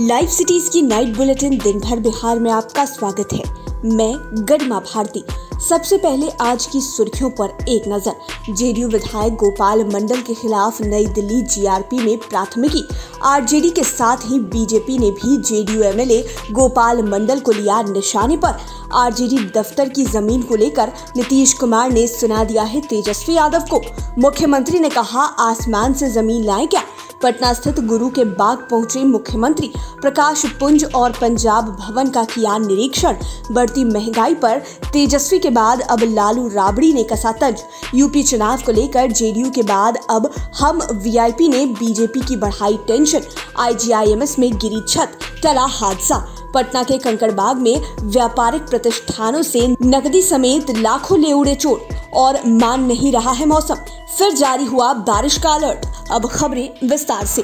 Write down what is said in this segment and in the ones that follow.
Live cities की night bulletin दिन भर बिहार में आपका स्वागत है। मैं गरिमा भारती। सबसे पहले आज की सुर्खियों पर एक नजर। जेडीयू विधायक गोपाल मंडल के खिलाफ नई दिल्ली जीआरपी में प्राथमिकी। आरजेडी के साथ ही बीजेपी ने भी जेडीयू एमएलए गोपाल मंडल को लिया निशाने पर। आरजेडी दफ्तर की जमीन को लेकर नीतीश कुमार ने सुना दिया है तेजस्वी यादव को। मुख्यमंत्री ने कहा, आसमान से जमीन लाएं क्या। पटना स्थित गुरु के बाग पहुंचे मुख्यमंत्री। प्रकाश पुंज और पंजाब भवन का किया निरीक्षण। बढ़ती महंगाई पर तेजस्वी के बाद अब लालू राबड़ी ने कसा तंज। यूपी चुनाव को लेकर जेडीयू के बाद अब हम वीआईपी ने बीजेपी की बढ़ाई टेंशन। आईजीआईएमएस में गिरी छत, टला हादसा। पटना के कंकड़बाग में व्यापारिक प्रतिष्ठानों से नकदी समेत लाखों ले उड़े चोर और मान नहीं रहा है मौसम। फिर जारी हुआ बारिश का अलर्ट। अब खबरें विस्तार से।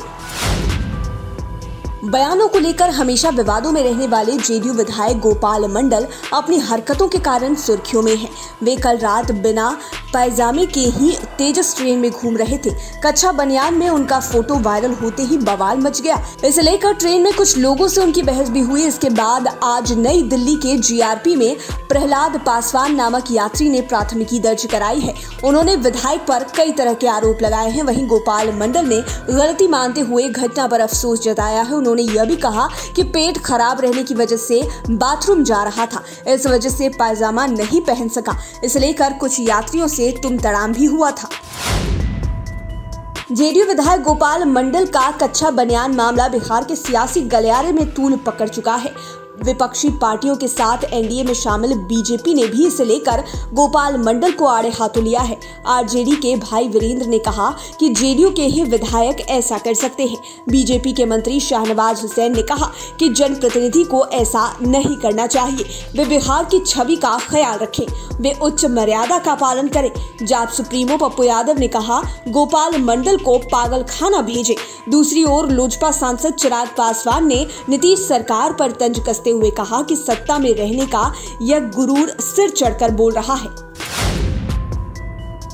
बयानों को लेकर हमेशा विवादों में रहने वाले जेडीयू विधायक गोपाल मंडल अपनी हरकतों के कारण सुर्खियों में हैं। वे कल रात बिना पायजामे के ही तेजस ट्रेन में घूम रहे थे। कच्चा बनियान में उनका फोटो वायरल होते ही बवाल मच गया। इसे लेकर ट्रेन में कुछ लोगों से उनकी बहस भी हुई। इसके बाद आज नई दिल्ली के जीआरपी में प्रहलाद पासवान नामक यात्री ने प्राथमिकी दर्ज कराई है। उन्होंने विधायक पर कई तरह के आरोप लगाए हैं। वहीं गोपाल मंडल ने गलती मानते हुए घटना पर अफसोस जताया है। उन्होंने यह भी कहा कि पेट खराब रहने की वजह से बाथरूम जा रहा था, इस वजह से पायजामा नहीं पहन सका। इसे लेकर कुछ यात्रियों से तुमतड़ाम भी हुआ था। जेडीयू विधायक गोपाल मंडल का कच्चा बनियान मामला बिहार के सियासी गलियारे में तूल पकड़ चुका है। विपक्षी पार्टियों के साथ एनडीए में शामिल बीजेपी ने भी इसे लेकर गोपाल मंडल को आड़े हाथों लिया है। आरजेडी के भाई वीरेंद्र ने कहा कि जेडीयू के ही विधायक ऐसा कर सकते हैं। बीजेपी के मंत्री शाहनवाज हुसैन ने कहा कि जनप्रतिनिधि को ऐसा नहीं करना चाहिए। वे बिहार की छवि का ख्याल रखें, वे उच्च मर्यादा का पालन करें। जाट सुप्रीमो पप्पू यादव ने कहा, गोपाल मंडल को पागल खाना भेजे। दूसरी ओर लोजपा सांसद चिराग पासवान ने नीतीश सरकार पर तंज कसते हुए कहा कि सत्ता में रहने का यह गुरूर सिर चढ़कर बोल रहा है।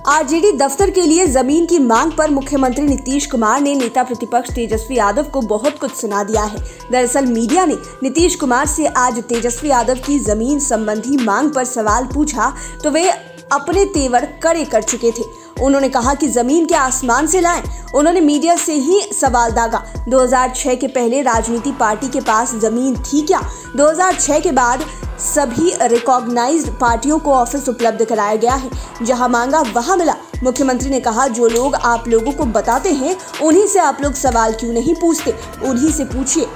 आरजेडी दफ्तर के लिए जमीन की मांग पर मुख्यमंत्री नीतीश कुमार ने नेता प्रतिपक्ष तेजस्वी यादव को बहुत कुछ सुना दिया है। दरअसल मीडिया ने नीतीश कुमार से आज तेजस्वी यादव की जमीन संबंधी मांग पर सवाल पूछा तो वे अपने तेवर कड़े कर चुके थे। उन्होंने कहा कि जमीन के आसमान से लाएं। उन्होंने मीडिया से ही सवाल दागा। 2006 के पहले राजनीति पार्टी के पास जमीन थी क्या? 2006 के बाद सभी रिकॉग्नाइज्ड पार्टियों को ऑफिस उपलब्ध कराया गया है। जहां मांगा वहां मिला। मुख्यमंत्री ने कहा, जो लोग आप लोगों को बताते हैं उन्हीं से आप लोग सवाल क्यों नहीं पूछते, उन्हीं से पूछिए।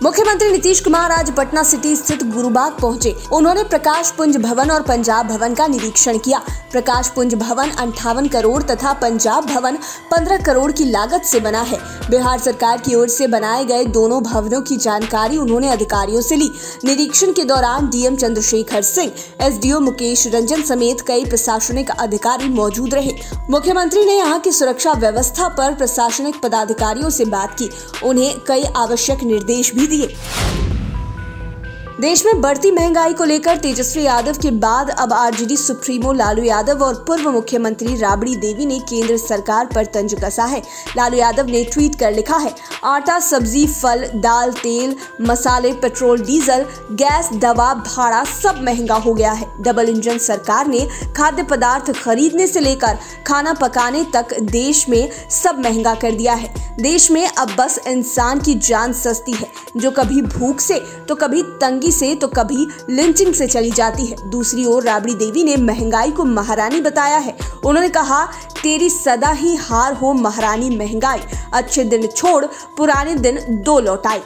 मुख्यमंत्री नीतीश कुमार आज पटना सिटी स्थित गुरुबाग पहुंचे। उन्होंने प्रकाश पुंज भवन और पंजाब भवन का निरीक्षण किया। प्रकाश पुंज भवन 58 करोड़ तथा पंजाब भवन 15 करोड़ की लागत से बना है। बिहार सरकार की ओर से बनाए गए दोनों भवनों की जानकारी उन्होंने अधिकारियों से ली। निरीक्षण के दौरान डीएम चंद्रशेखर सिंह, एसडीओ मुकेश रंजन समेत कई प्रशासनिक अधिकारी मौजूद रहे। मुख्यमंत्री ने यहाँ की सुरक्षा व्यवस्था पर प्रशासनिक पदाधिकारियों से बात की। उन्हें कई आवश्यक निर्देश भी दिए। देश में बढ़ती महंगाई को लेकर तेजस्वी यादव के बाद अब आरजेडी सुप्रीमो लालू यादव और पूर्व मुख्यमंत्री राबड़ी देवी ने केंद्र सरकार पर तंज कसा है। लालू यादव ने ट्वीट कर लिखा है, आटा, सब्जी, फल, दाल, तेल, मसाले, पेट्रोल, डीजल, गैस, दवा, भाड़ा सब महंगा हो गया है। डबल इंजन सरकार ने खाद्य पदार्थ खरीदने से लेकर खाना पकाने तक देश में सब महंगा कर दिया है। देश में अब बस इंसान की जान सस्ती है, जो कभी भूख से तो कभी तंगी से तो कभी लिंचिंग से चली जाती है। दूसरी ओर राबड़ी देवी ने महंगाई को महारानी बताया है। उन्होंने कहा, तेरी सदा ही हार हो महारानी महंगाई, अच्छे दिन छोड़ पुराने दिन दो लौटाई।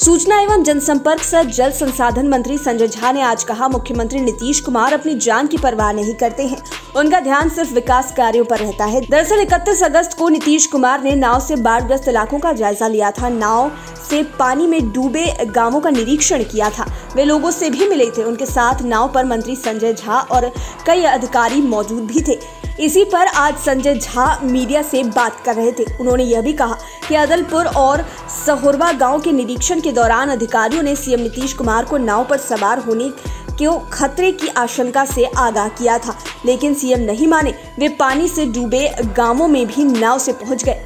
सूचना एवं जनसंपर्क सह जल संसाधन मंत्री संजय झा ने आज कहा, मुख्यमंत्री नीतीश कुमार अपनी जान की परवाह नहीं करते हैं। उनका ध्यान सिर्फ विकास कार्यों पर रहता है। दरअसल 31 अगस्त को नीतीश कुमार ने नाव से बाढ़ग्रस्त इलाकों का जायजा लिया था। नाव से पानी में डूबे गांवों का निरीक्षण किया था। वे लोगों से भी मिले थे। उनके साथ नाव पर मंत्री संजय झा और कई अधिकारी मौजूद भी थे। इसी पर आज संजय झा मीडिया से बात कर रहे थे। उन्होंने यह भी कहा कि अदलपुर और सहोरवा गांव के निरीक्षण के दौरान अधिकारियों ने सीएम नीतीश कुमार को नाव पर सवार होने के खतरे की आशंका से आगाह किया था, लेकिन सीएम नहीं माने। वे पानी से डूबे गांवों में भी नाव से पहुंच गए।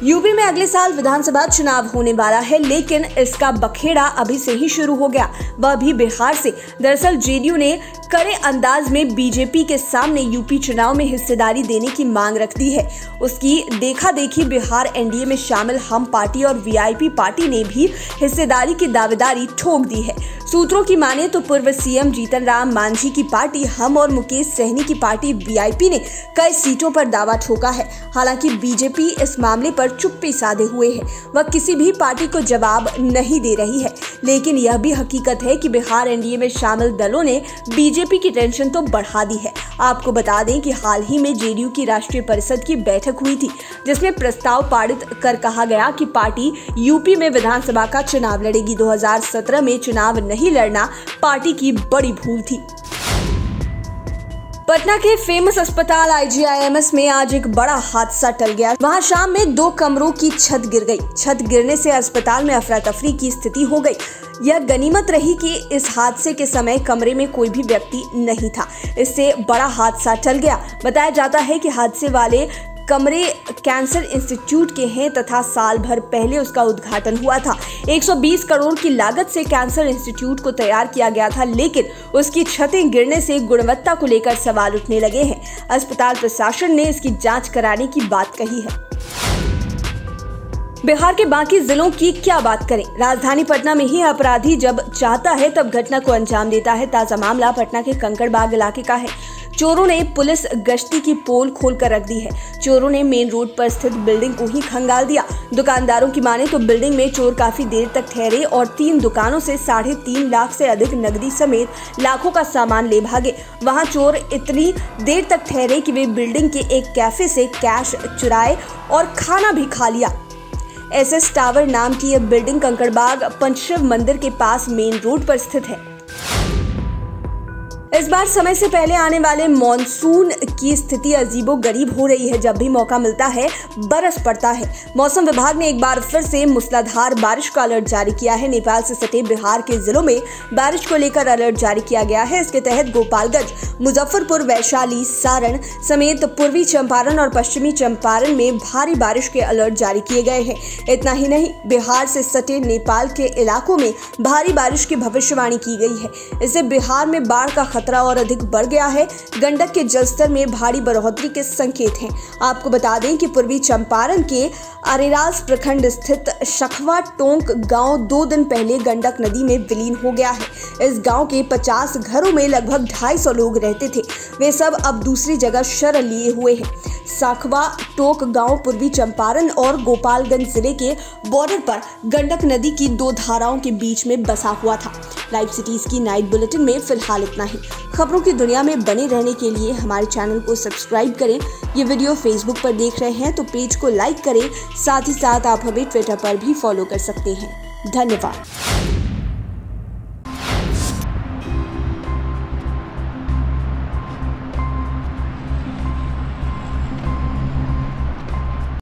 यूपी में अगले साल विधानसभा चुनाव होने वाला है, लेकिन इसका बखेड़ा अभी से ही शुरू हो गया, वह भी बिहार से। दरअसल जेडीयू ने कड़े अंदाज में बीजेपी के सामने यूपी चुनाव में हिस्सेदारी देने की मांग रख दी है। उसकी देखा देखी बिहार एनडीए में शामिल हम पार्टी और वीआईपी पार्टी ने भी हिस्सेदारी की दावेदारी ठोक दी है। सूत्रों की माने तो पूर्व सीएम जीतन राम मांझी की पार्टी हम और मुकेश सहनी की पार्टी वीआईपी ने कई सीटों पर दावा ठोका है। हालांकि बीजेपी इस मामले पर चुप्पी साधे हुए है, वह किसी भी पार्टी को जवाब नहीं दे रही है। लेकिन यह भी हकीकत है कि बिहार एनडीए में शामिल दलों ने बीजेपी की टेंशन तो बढ़ा दी है। आपको बता दें कि हाल ही में जेडीयू की राष्ट्रीय परिषद की बैठक हुई थी, जिसमें प्रस्ताव पारित कर कहा गया कि पार्टी यूपी में विधानसभा का चुनाव लड़ेगी। 2017 में चुनाव नहीं लड़ना पार्टी की बड़ी भूल थी। पटना के फेमस अस्पताल आईजीआईएमएस में आज एक बड़ा हादसा टल गया। वहां शाम में 2 कमरों की छत गिर गई। छत गिरने से अस्पताल में अफरा तफरी की स्थिति हो गई। यह गनीमत रही कि इस हादसे के समय कमरे में कोई भी व्यक्ति नहीं था। इससे बड़ा हादसा टल गया। बताया जाता है कि हादसे वाले कमरे कैंसर इंस्टीट्यूट के हैं तथा साल भर पहले उसका उद्घाटन हुआ था। 120 करोड़ की लागत से कैंसर इंस्टीट्यूट को तैयार किया गया था, लेकिन उसकी छतें गिरने से गुणवत्ता को लेकर सवाल उठने लगे हैं। अस्पताल प्रशासन ने इसकी जांच कराने की बात कही है। बिहार के बाकी जिलों की क्या बात करें। राजधानी पटना में ही अपराधी जब चाहता है तब घटना को अंजाम देता है। ताजा मामला पटना के कंकड़बाग इलाके का है। चोरों ने पुलिस गश्ती की पोल खोलकर रख दी है। चोरों ने मेन रोड पर स्थित बिल्डिंग को ही खंगाल दिया। दुकानदारों की माने तो बिल्डिंग में चोर काफी देर तक ठहरे और 3 दुकानों से 3.5 लाख से अधिक नकदी समेत लाखों का सामान ले भागे। वहां चोर इतनी देर तक ठहरे कि वे बिल्डिंग के एक कैफे से कैश चुराए और खाना भी खा लिया। एसएस टावर नाम की यह बिल्डिंग कंकड़बाग पंचशिव मंदिर के पास मेन रोड पर स्थित है। इस बार समय से पहले आने वाले मॉनसून की स्थिति अजीबोगरीब हो रही है। जब भी मौका मिलता है बरस पड़ता है। मौसम विभाग ने एक बार फिर से मूसलाधार बारिश का अलर्ट जारी किया है। नेपाल से सटे बिहार के जिलों में बारिश को लेकर अलर्ट जारी किया गया है। इसके तहत गोपालगंज, मुजफ्फरपुर, वैशाली, सारण समेत पूर्वी चंपारण और पश्चिमी चंपारण में भारी बारिश के अलर्ट जारी किए गए हैं। इतना ही नहीं, बिहार से सटे नेपाल के इलाकों में भारी बारिश की भविष्यवाणी की गई है। इससे बिहार में बाढ़ का खतरा और अधिक बढ़ गया है। गंडक के जलस्तर में भारी बढ़ोतरी के संकेत हैं। आपको बता दें कि पूर्वी चंपारण के अरेराज प्रखंड स्थित शखवा टोंक गांव 2 दिन पहले गंडक नदी में विलीन हो गया है। इस गांव के 50 घरों में लगभग 250 लोग रहते थे। वे सब अब दूसरी जगह शरण लिए हुए हैं। साखवा टोक गांव पूर्वी चंपारण और गोपालगंज जिले के बॉर्डर पर गंडक नदी की 2 धाराओं के बीच में बसा हुआ था। लाइव सिटीज की नाइट बुलेटिन में फिलहाल इतना ही। खबरों की दुनिया में बने रहने के लिए हमारे चैनल को सब्सक्राइब करें। ये वीडियो फेसबुक पर देख रहे हैं तो पेज को लाइक करें। साथ ही साथ आप हमें ट्विटर पर भी फॉलो कर सकते हैं। धन्यवाद।